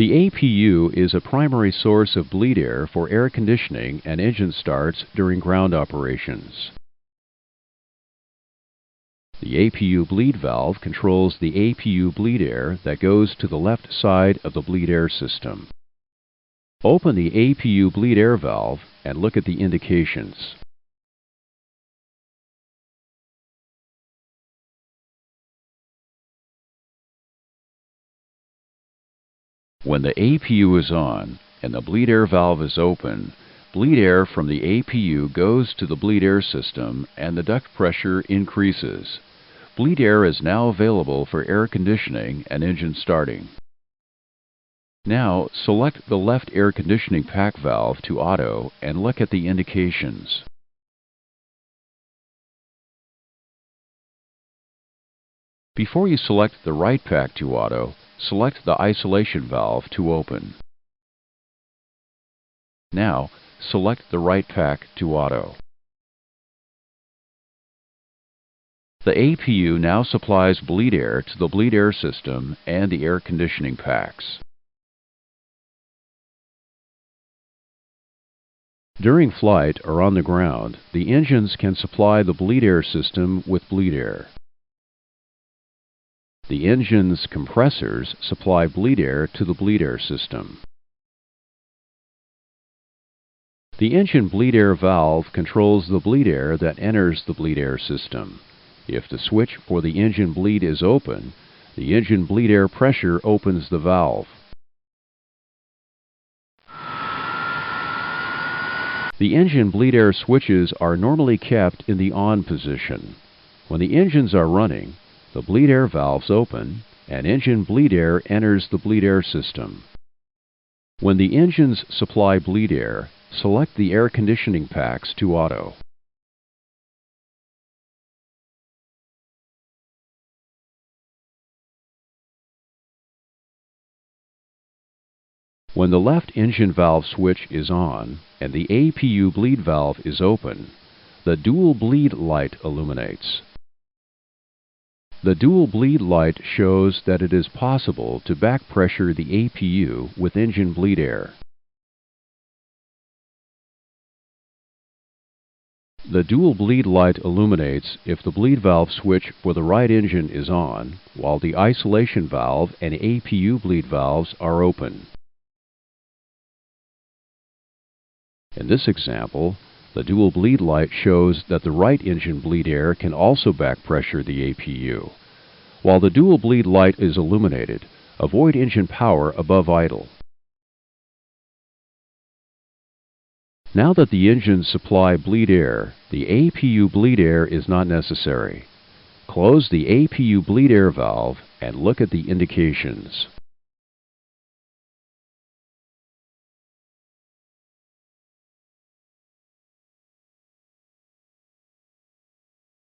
The APU is a primary source of bleed air for air conditioning and engine starts during ground operations. The APU bleed valve controls the APU bleed air that goes to the left side of the bleed air system. Open the APU bleed air valve and look at the indications. When the APU is on and the bleed air valve is open, bleed air from the APU goes to the bleed air system and the duct pressure increases. Bleed air is now available for air conditioning and engine starting. Now select the left air conditioning pack valve to auto and look at the indications. Before you select the right pack to auto, select the isolation valve to open. Now, select the right pack to auto. The APU now supplies bleed air to the bleed air system and the air conditioning packs. During flight or on the ground, the engines can supply the bleed air system with bleed air. The engine's compressors supply bleed air to the bleed air system. The engine bleed air valve controls the bleed air that enters the bleed air system. If the switch for the engine bleed is open, the engine bleed air pressure opens the valve. The engine bleed air switches are normally kept in the on position. When the engines are running, the bleed air valves open and engine bleed air enters the bleed air system. When the engines supply bleed air, select the air conditioning packs to auto. When the left engine valve switch is on and the APU bleed valve is open, the dual bleed light illuminates. The dual bleed light shows that it is possible to back pressure the APU with engine bleed air. The dual bleed light illuminates if the bleed valve switch for the right engine is on, while the isolation valve and APU bleed valves are open. In this example, the dual bleed light shows that the right engine bleed air can also back pressure the APU. While the dual bleed light is illuminated, avoid engine power above idle. Now that the engines supply bleed air, the APU bleed air is not necessary. Close the APU bleed air valve and look at the indications.